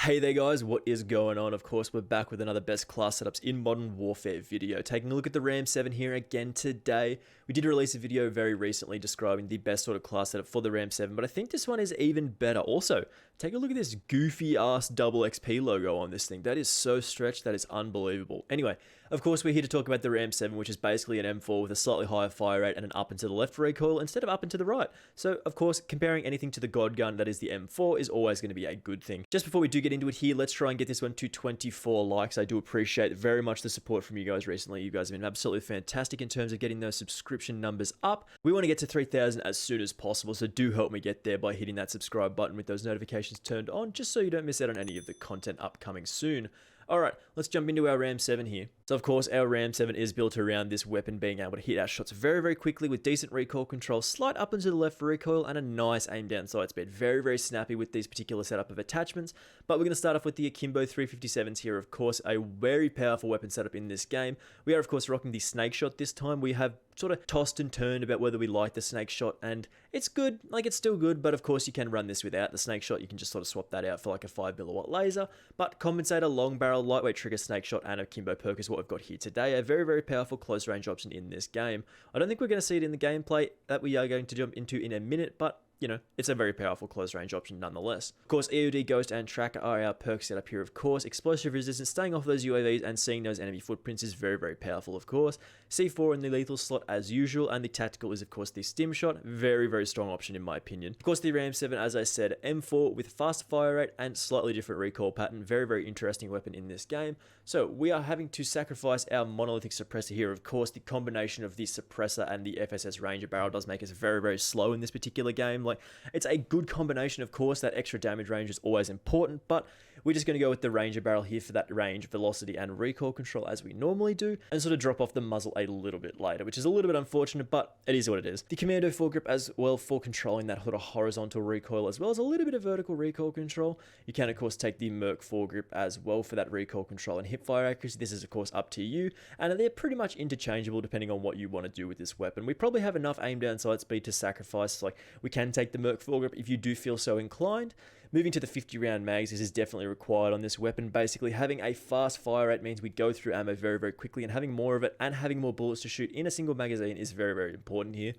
Hey there guys, what is going on? Of course, we're back with another best class setups in Modern Warfare video. Taking a look at the Ram-7 here again today. We did release a video very recently describing the best sort of class setup for the Ram-7, but I think this one is even better. Also, take a look at this goofy ass double XP logo on this thing. That is so stretched, that is unbelievable. Anyway, of course, we're here to talk about the Ram-7, which is basically an M4 with a slightly higher fire rate and an up and to the left recoil instead of up and to the right. So, of course, comparing anything to the God Gun, that is the M4, is always going to be a good thing. Just before we do get into it here, let's try and get this one to 24 likes. I do appreciate very much the support from you guys recently. You guys have been absolutely fantastic in terms of getting those subscription numbers up. We want to get to 3,000 as soon as possible, so do help me get there by hitting that subscribe button with those notifications turned on, just so you don't miss out on any of the content upcoming soon. Alright, let's jump into our Ram-7 here. So of course, our Ram-7 is built around this weapon being able to hit our shots very, very quickly with decent recoil control, slight up and to the left recoil, and a nice aim down sight speed. Very, very snappy with these particular setup of attachments. But we're going to start off with the Akimbo 357s here, of course, a very powerful weapon setup in this game. We are, of course, rocking the snake shot this time. We have sort of tossed and turned about whether we like the snake shot, and it's good, like it's still good, but of course you can run this without the snake shot. You can just sort of swap that out for like a 5mm laser, but compensator, long barrel, lightweight trigger, snake shot, and Akimbo perk is what we've got here today. A very, very powerful close range option in this game. I don't think we're going to see it in the gameplay that we are going to jump into in a minute, but you know, it's a very powerful close range option nonetheless. Of course, EOD, Ghost, and Tracker are our perks set up here, of course. Explosive resistance, staying off those UAVs and seeing those enemy footprints is very, very powerful, of course. C4 in the lethal slot as usual, and the tactical is, of course, the stim shot. Very, very strong option in my opinion. Of course, the Ram-7, as I said, M4 with fast fire rate and slightly different recoil pattern. Very, very interesting weapon in this game. So we are having to sacrifice our monolithic suppressor here. Of course, the combination of the suppressor and the FSS Ranger barrel does make us very, very slow in this particular game. Like, it's a good combination, of course. That extra damage range is always important, but we're just going to go with the Ranger barrel here for that range, velocity, and recoil control as we normally do, and sort of drop off the muzzle a little bit later, which is a little bit unfortunate, but it is what it is. The Commando foregrip as well for controlling that sort of horizontal recoil, as well as a little bit of vertical recoil control. You can, of course, take the Merc foregrip as well for that recoil control and hip fire accuracy. This is, of course, up to you, and they're pretty much interchangeable depending on what you want to do with this weapon. We probably have enough aim down sight speed to sacrifice, like we can take the Merc foregrip if you do feel so inclined. Moving to the 50 round mags, this is definitely required on this weapon. Basically, having a fast fire rate means we go through ammo very, very quickly, and having more of it and having more bullets to shoot in a single magazine is very, very important here.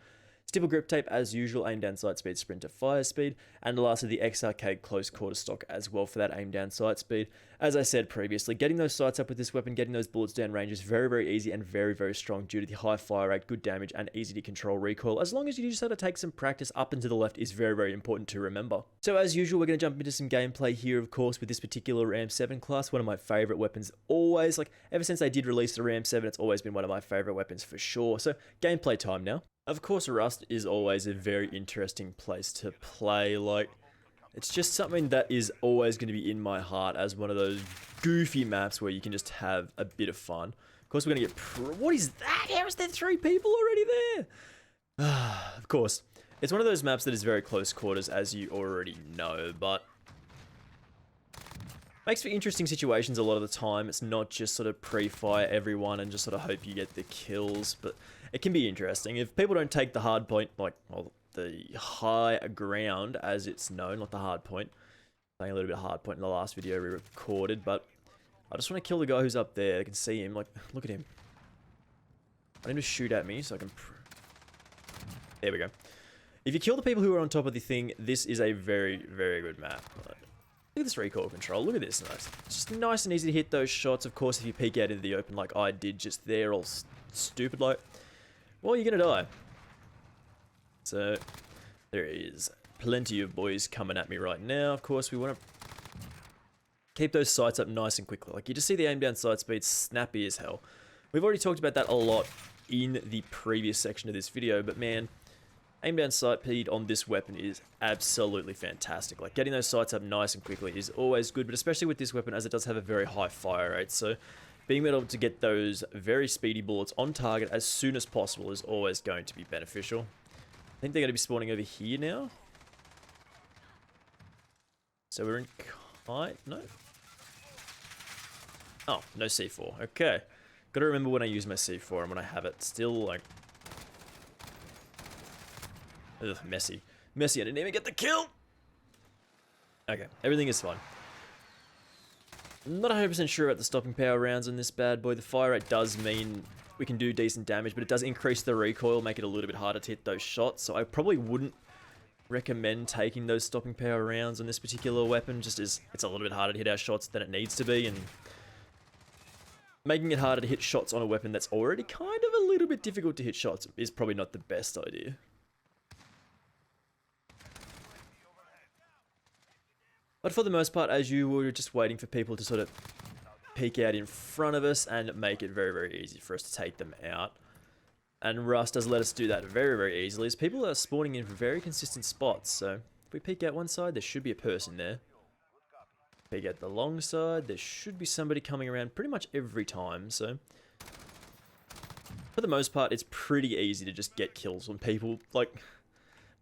Stipple grip tape as usual, aim down sight speed, sprint to fire speed, and lastly the X-Arcade close quarter stock as well for that aim down sight speed. As I said previously, getting those sights up with this weapon, getting those bullets down range is very, very easy and very, very strong due to the high fire rate, good damage, and easy to control recoil. As long as you just have to take some practice up and to the left is very, very important to remember. So as usual, we're going to jump into some gameplay here, of course, with this particular Ram-7 class, one of my favorite weapons always. Like, ever since they did release the Ram-7, it's always been one of my favorite weapons for sure. So, gameplay time now. Of course, Rust is always a very interesting place to play. Like, it's just something that is always going to be in my heart as one of those goofy maps where you can just have a bit of fun. Of course, we're going to get... What is that? How is there 3 people already there? Of course, it's one of those maps that is very close quarters, as you already know, but... makes for interesting situations a lot of the time. It's not just sort of pre-fire everyone and just sort of hope you get the kills, but it can be interesting. If people don't take the hard point, like, well, the high ground as it's known, not the hard point. Saying a little bit of hard point in the last video we recorded, but I just want to kill the guy who's up there. I can see him, like, look at him. I need to shoot at me so I can... There we go. If you kill the people who are on top of the thing, this is a very, very good map. Look at this recoil control. Look at this. It's just nice and easy to hit those shots. Of course, if you peek out into the open like I did just there, all stupid like, well, you're gonna die. So, there is plenty of boys coming at me right now. Of course, we want to keep those sights up nice and quickly. Like, you just see the aim down sight speed snappy as hell. We've already talked about that a lot in the previous section of this video, but man, aim down sight speed on this weapon is absolutely fantastic. Like, getting those sights up nice and quickly is always good, but especially with this weapon as it does have a very high fire rate. So being able to get those very speedy bullets on target as soon as possible is always going to be beneficial. I think they're going to be spawning over here now. So we're in kite? No. Oh, no C4. Okay. Got to remember when I use my C4 and when I have it. Still, like... ugh, messy. Messy, I didn't even get the kill! Okay, everything is fine. I'm not 100% sure about the stopping power rounds on this bad boy. The fire rate does mean we can do decent damage, but it does increase the recoil, make it a little bit harder to hit those shots, so I probably wouldn't recommend taking those stopping power rounds on this particular weapon, just as it's a little bit harder to hit our shots than it needs to be, and making it harder to hit shots on a weapon that's already kind of a little bit difficult to hit shots is probably not the best idea. But for the most part, as you were just waiting for people to sort of peek out in front of us and make it very, very easy for us to take them out. And Rust does let us do that very, very easily, as people are spawning in very consistent spots. So if we peek out one side, there should be a person there. Peek out the long side, there should be somebody coming around pretty much every time. So for the most part, it's pretty easy to just get kills when people, like,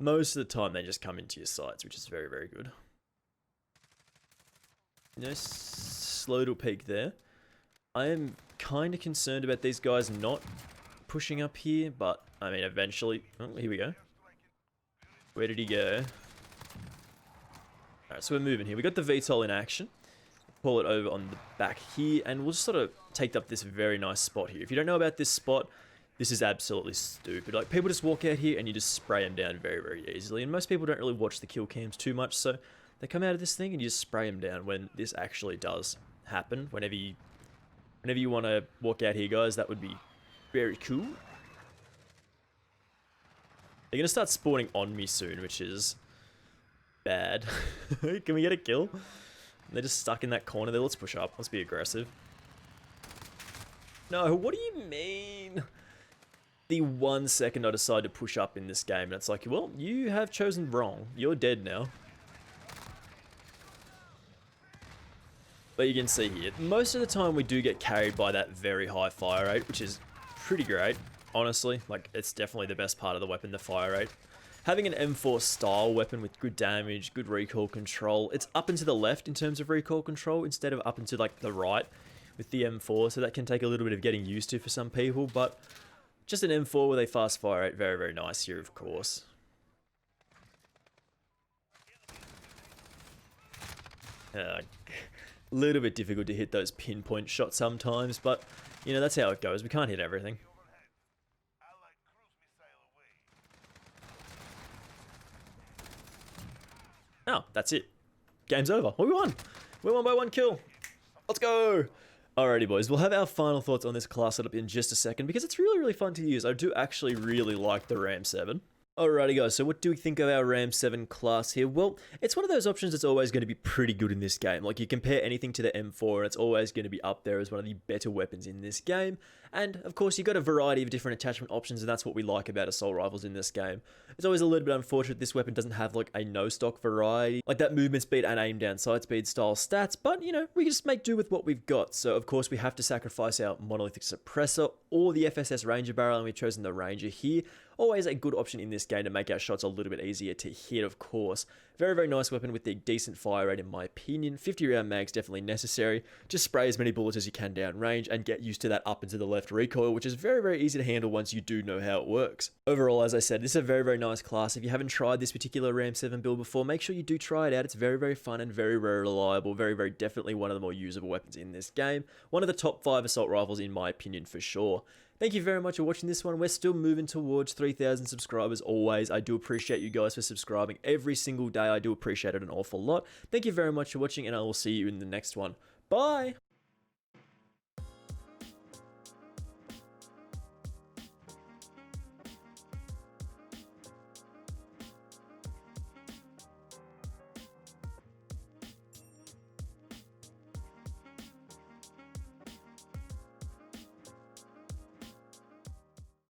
most of the time they just come into your sights, which is very, very good. You know, slow little peek there. I am kind of concerned about these guys not pushing up here, but I mean, eventually. Oh, here we go. Where did he go? Alright, so we're moving here. We got the VTOL in action. Pull it over on the back here, and we'll just sort of take up this very nice spot here. If you don't know about this spot, this is absolutely stupid. Like, people just walk out here and you just spray them down very, very easily. And most people don't really watch the kill cams too much, so they come out of this thing and you just spray them down when this actually does happen. Whenever you want to walk out here, guys, that would be very cool. They're going to start spawning on me soon, which is bad. Can we get a kill? They're just stuck in that corner there. Let's push up. Let's be aggressive. No, what do you mean? The 1 second I decide to push up in this game, and it's like, well, you have chosen wrong. You're dead now. But you can see here, most of the time we do get carried by that very high fire rate, which is pretty great, honestly. Like, it's definitely the best part of the weapon, the fire rate. Having an M4 style weapon with good damage, good recoil control, it's up and to the left in terms of recoil control instead of up and to like the right with the M4, so that can take a little bit of getting used to for some people, but just an M4 with a fast fire rate, very, very nice here, of course. Little bit difficult to hit those pinpoint shots sometimes, but you know, that's how it goes. We can't hit everything. Oh, that's it. Game's over. We won. We won by 1 kill. Let's go. Alrighty, boys. We'll have our final thoughts on this class setup in just a second, because it's really, really fun to use. I do actually really like the Ram-7. Alrighty guys, so what do we think of our Ram-7 class here? Well, it's one of those options that's always going to be pretty good in this game. Like, you compare anything to the M4 and it's always going to be up there as one of the better weapons in this game. And, of course, you've got a variety of different attachment options, and that's what we like about assault rifles in this game. It's always a little bit unfortunate this weapon doesn't have, like, a no-stock variety, like that movement speed and aim down sight speed style stats, but, you know, we can just make do with what we've got. So, of course, we have to sacrifice our monolithic suppressor or the FSS Ranger barrel, and we've chosen the Ranger here. Always a good option in this game to make our shots a little bit easier to hit, of course. Very, very nice weapon with the decent fire rate, in my opinion. 50 round mags definitely necessary. Just spray as many bullets as you can down range and get used to that up and to the left recoil, which is very, very easy to handle once you do know how it works. Overall, as I said, this is a very, very nice class. If you haven't tried this particular Ram-7 build before, make sure you do try it out. It's very, very fun and very, very reliable. Very, very definitely one of the more usable weapons in this game. One of the top 5 assault rifles, in my opinion, for sure. Thank you very much for watching this one. We're still moving towards 3,000 subscribers always. I do appreciate you guys for subscribing every single day. I do appreciate it an awful lot. Thank you very much for watching, and I will see you in the next one. Bye!